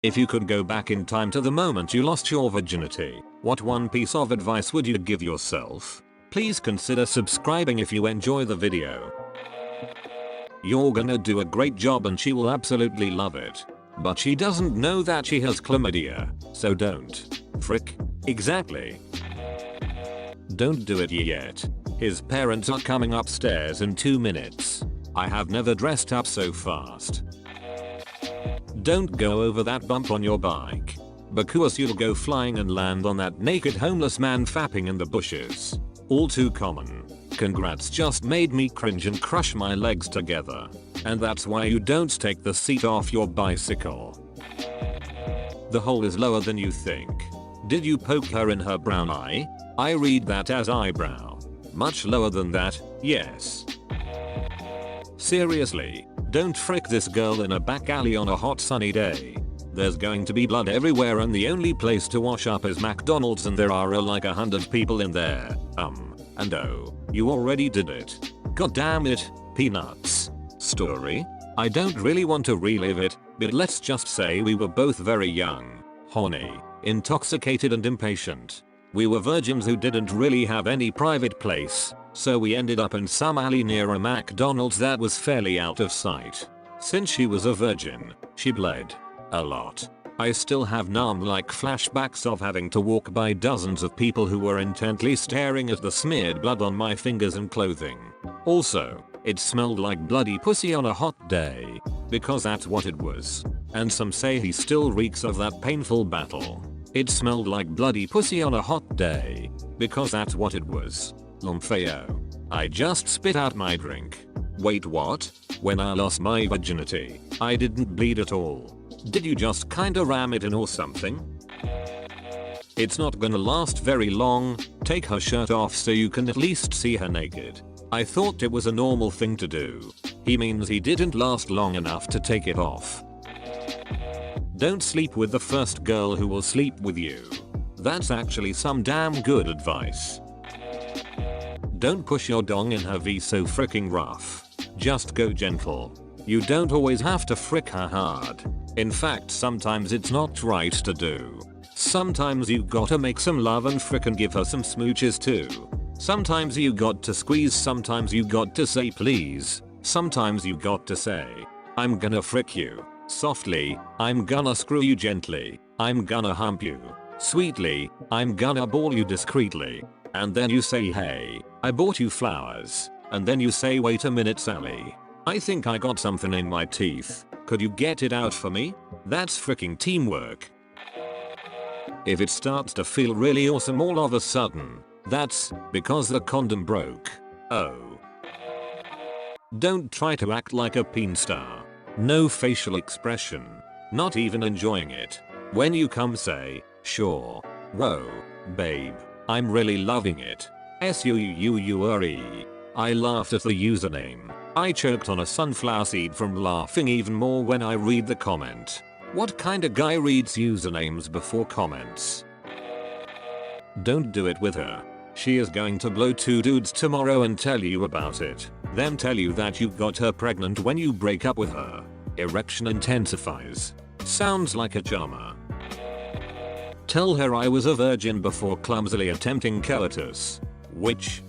If you could go back in time to the moment you lost your virginity, what one piece of advice would you give yourself? Please consider subscribing if you enjoy the video. You're gonna do a great job and she will absolutely love it. But she doesn't know that she has chlamydia, so don't. Frick. Exactly. Don't do it yet. His parents are coming upstairs in 2 minutes. I have never dressed up so fast. Don't go over that bump on your bike. Because you'll go flying and land on that naked homeless man fapping in the bushes. All too common. Congrats, just made me cringe and crush my legs together. And that's why you don't take the seat off your bicycle. The hole is lower than you think. Did you poke her in her brown eye? I read that as eyebrow. Much lower than that, yes. Seriously, don't frick this girl in a back alley on a hot sunny day. There's going to be blood everywhere and the only place to wash up is McDonald's and there are like 100 people in there. And oh, you already did it. God damn it, peanuts. Story? I don't really want to relive it, but let's just say we were both very young, horny, intoxicated and impatient. We were virgins who didn't really have any private place, so we ended up in some alley near a McDonald's that was fairly out of sight. Since she was a virgin, she bled a lot. I still have numb-like flashbacks of having to walk by dozens of people who were intently staring at the smeared blood on my fingers and clothing. Also, it smelled like bloody pussy on a hot day, because that's what it was. And some say he still reeks of that painful battle. It smelled like bloody pussy on a hot day, because that's what it was. Lumpheo. I just spit out my drink. Wait, what? When I lost my virginity, I didn't bleed at all. Did you just kinda ram it in or something? It's not gonna last very long. Take her shirt off so you can at least see her naked. I thought it was a normal thing to do. He means he didn't last long enough to take it off. Don't sleep with the first girl who will sleep with you. That's actually some damn good advice. Don't push your dong in her V so fricking rough. Just go gentle. You don't always have to frick her hard. In fact, sometimes it's not right to do. Sometimes you gotta make some love and frickin' give her some smooches too. Sometimes you got to squeeze, sometimes you got to say please. Sometimes you got to say, I'm gonna frick you. Softly, I'm gonna screw you gently. I'm gonna hump you. Sweetly, I'm gonna ball you discreetly. And then you say, hey, I bought you flowers. And then you say, wait a minute Sally. I think I got something in my teeth. Could you get it out for me? That's freaking teamwork. If it starts to feel really awesome all of a sudden, that's because the condom broke. Oh. Don't try to act like a peen star. No facial expression. Not even enjoying it. When you come say, sure. Whoa, babe. I'm really loving it. SUUURE. I laughed at the username. I choked on a sunflower seed from laughing even more when I read the comment. What kind of guy reads usernames before comments? Don't do it with her. She is going to blow 2 dudes tomorrow and tell you about it. Them tell you that you got her pregnant when you break up with her. Erection intensifies. Sounds like a charmer. Tell her I was a virgin before clumsily attempting coitus. Which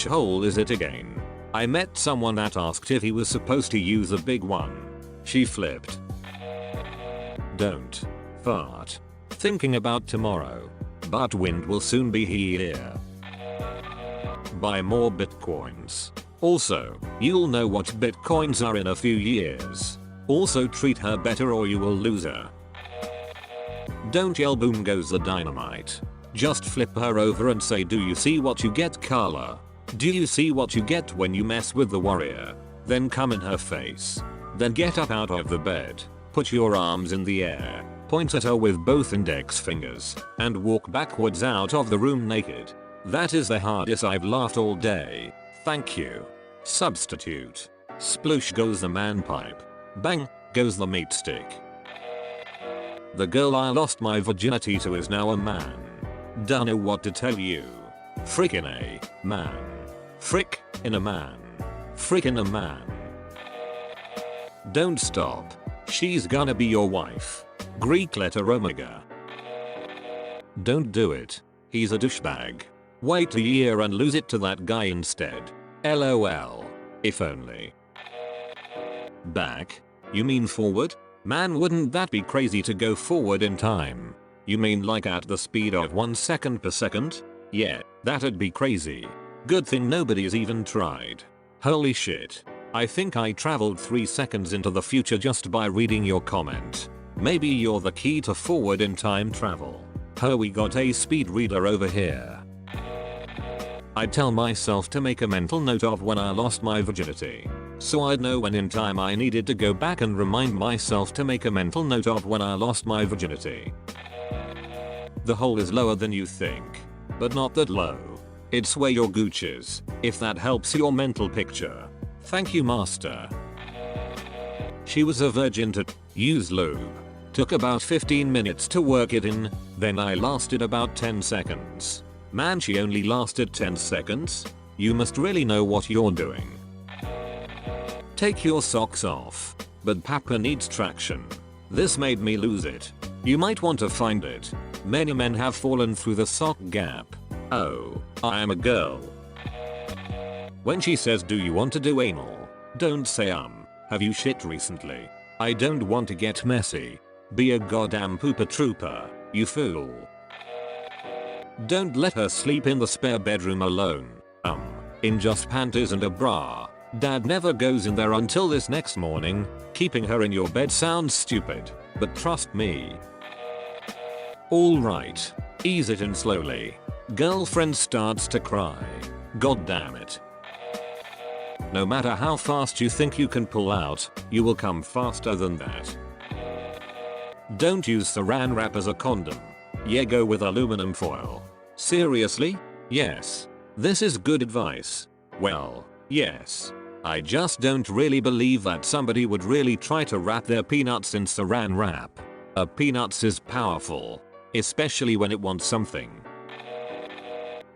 hole is it again? I met someone that asked if he was supposed to use a big one. She flipped. Don't fart. Thinking about tomorrow. But wind will soon be here. Buy more bitcoins. Also, you'll know what bitcoins are in a few years. Also treat her better or you will lose her. Don't yell boom goes the dynamite. Just flip her over and say, do you see what you get, Carla? Do you see what you get when you mess with the warrior? Then come in her face. Then get up out of the bed, put your arms in the air, point at her with both index fingers, and walk backwards out of the room naked. That is the hardest I've laughed all day. Thank you. Substitute. Sploosh goes the man pipe. Bang goes the meat stick. The girl I lost my virginity to is now a man. Don't know what to tell you. Frickin' a man. Frick in a man. Frickin' a man. Don't stop. She's gonna be your wife. Greek letter omega. Don't do it. He's a douchebag. Wait a year and lose it to that guy instead. LOL. If only. Back? You mean forward? Man, wouldn't that be crazy to go forward in time? You mean like at the speed of 1 second per second? Yeah, that'd be crazy. Good thing nobody's even tried. Holy shit. I think I traveled 3 seconds into the future just by reading your comment. Maybe you're the key to forward in time travel. Oh, we got a speed reader over here. I tell myself to make a mental note of when I lost my virginity. So I'd know when in time I needed to go back and remind myself to make a mental note of when I lost my virginity. The hole is lower than you think. But not that low. It's where your gooch is, if that helps your mental picture. Thank you, master. She was a virgin to use lube. Took about 15 minutes to work it in, then I lasted about 10 seconds. Man, she only lasted 10 seconds? You must really know what you're doing. Take your socks off. But Papa needs traction. This made me lose it. You might want to find it. Many men have fallen through the sock gap. Oh, I am a girl. When she says, do you want to do anal? Don't say have you shit recently? I don't want to get messy. Be a goddamn pooper trooper, you fool. Don't let her sleep in the spare bedroom alone. In just panties and a bra. Dad never goes in there until this next morning. Keeping her in your bed sounds stupid, but trust me. Alright. Ease it in slowly. Girlfriend starts to cry. God damn it. No matter how fast you think you can pull out, you will come faster than that. Don't use saran wrap as a condom. Yeah, go with aluminum foil. Seriously? Yes. This is good advice. Well, yes. I just don't really believe that somebody would really try to wrap their peanuts in saran wrap. A peanuts is powerful. Especially when it wants something.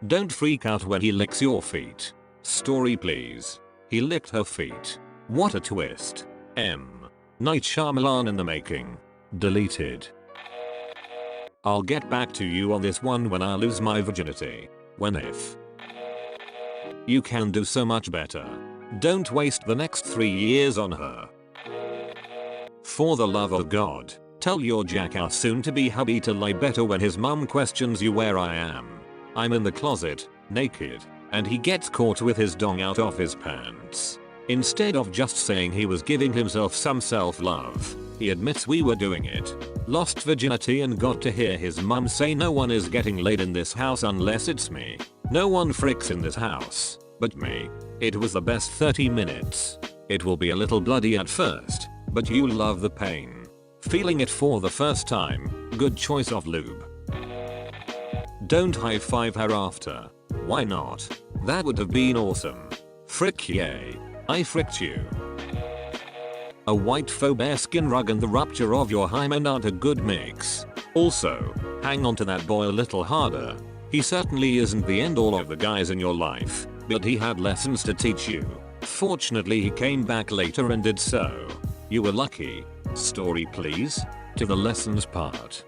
Don't freak out when he licks your feet. Story please. He licked her feet. What a twist. Night Shyamalan in the making. Deleted. I'll get back to you on this one when I lose my virginity. When if. You can do so much better. Don't waste the next 3 years on her. For the love of God, tell your jackass soon to be hubby to lie better when his mum questions you where I am. I'm in the closet, naked, and he gets caught with his dong out of his pants. Instead of just saying he was giving himself some self-love, he admits we were doing it. Lost virginity and got to hear his mum say no one is getting laid in this house unless it's me. No one fricks in this house, but me. It was the best 30 minutes. It will be a little bloody at first, but you'll love the pain. Feeling it for the first time, good choice of lube. Don't high five her after. Why not? That would have been awesome. Frick yay. I fricked you. A white faux bear skin rug and the rupture of your hymen aren't a good mix. Also, hang on to that boy a little harder. He certainly isn't the end all of the guys in your life, but he had lessons to teach you. Fortunately he came back later and did so. You were lucky. Story please? To the lessons part.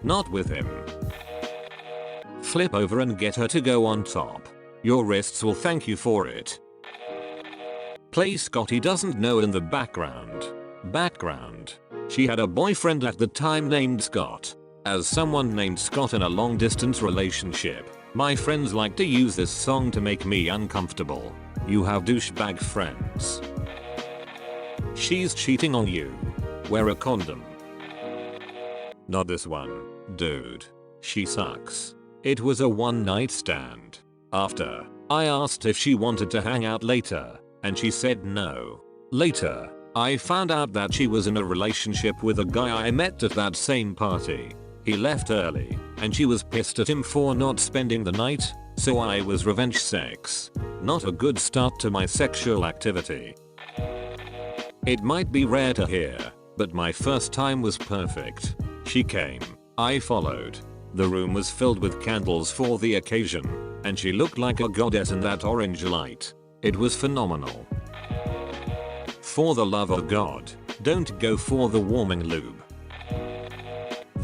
Not with him. Flip over and get her to go on top. Your wrists will thank you for it. Play Scotty doesn't know in the background. She had a boyfriend at the time named Scott. As someone named Scott in a long distance relationship, my friends like to use this song to make me uncomfortable. You have douchebag friends. She's cheating on you. Wear a condom. Not this one, dude. She sucks. It was a one night stand. After, I asked if she wanted to hang out later, and she said no. Later, I found out that she was in a relationship with a guy I met at that same party. He left early, and she was pissed at him for not spending the night, so I was revenge sex. Not a good start to my sexual activity. It might be rare to hear, but my first time was perfect. She came, I followed. The room was filled with candles for the occasion, and she looked like a goddess in that orange light. It was phenomenal. For the love of God, don't go for the warming lube.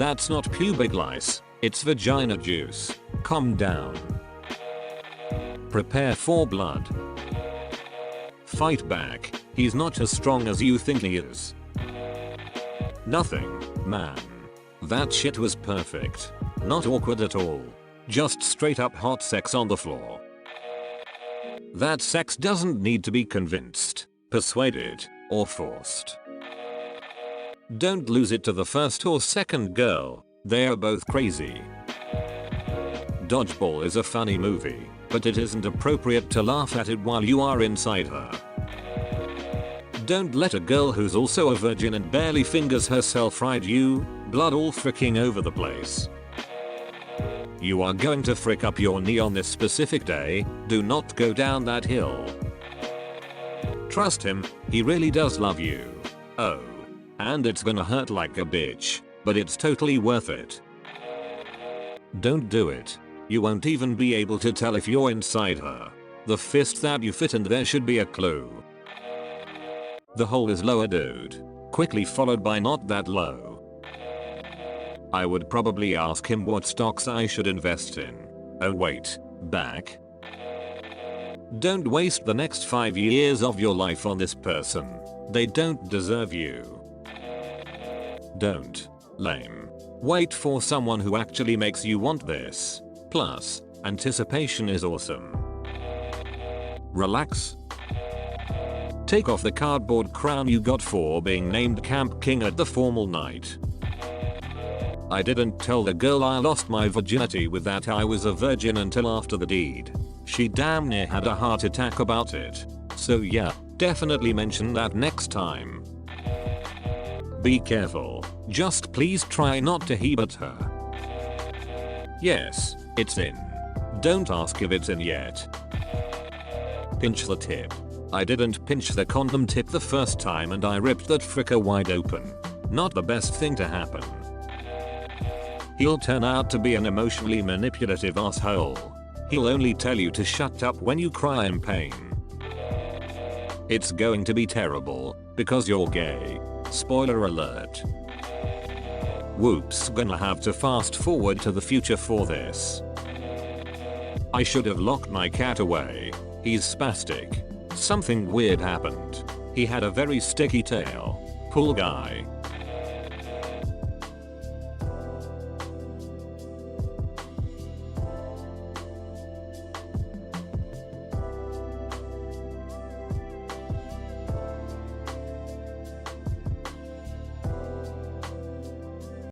That's not pubic lice, it's vagina juice. Calm down. Prepare for blood. Fight back, he's not as strong as you think he is. Nothing, man. That shit was perfect. Not awkward at all. Just straight up hot sex on the floor. That sex doesn't need to be convinced, persuaded, or forced. Don't lose it to the first or second girl, they are both crazy. Dodgeball is a funny movie, but it isn't appropriate to laugh at it while you are inside her. Don't let a girl who's also a virgin and barely fingers herself ride you, blood all fricking over the place. You are going to frick up your knee on this specific day, do not go down that hill. Trust him, he really does love you. Oh. And it's gonna hurt like a bitch, but it's totally worth it. Don't do it. You won't even be able to tell if you're inside her. The fist that you fit in there should be a clue. The hole is lower, dude. Quickly followed by not that low. I would probably ask him what stocks I should invest in. Oh wait, back. Don't waste the next 5 years of your life on this person. They don't deserve you. Don't. Lame. Wait for someone who actually makes you want this. Plus, anticipation is awesome. Relax. Take off the cardboard crown you got for being named Camp King at the formal night. I didn't tell the girl I lost my virginity with that I was a virgin until after the deed. She damn near had a heart attack about it. So yeah, definitely mention that next time. Be careful, just please try not to hebut her. Yes, it's in. Don't ask if it's in yet. Pinch the tip. I didn't pinch the condom tip the first time and I ripped that fricker wide open. Not the best thing to happen. He'll turn out to be an emotionally manipulative asshole. He'll only tell you to shut up when you cry in pain. It's going to be terrible, because you're gay. Spoiler alert. Whoops, gonna have to fast forward to the future for this. I should have locked my cat away. He's spastic. Something weird happened. He had a very sticky tail. Poor guy.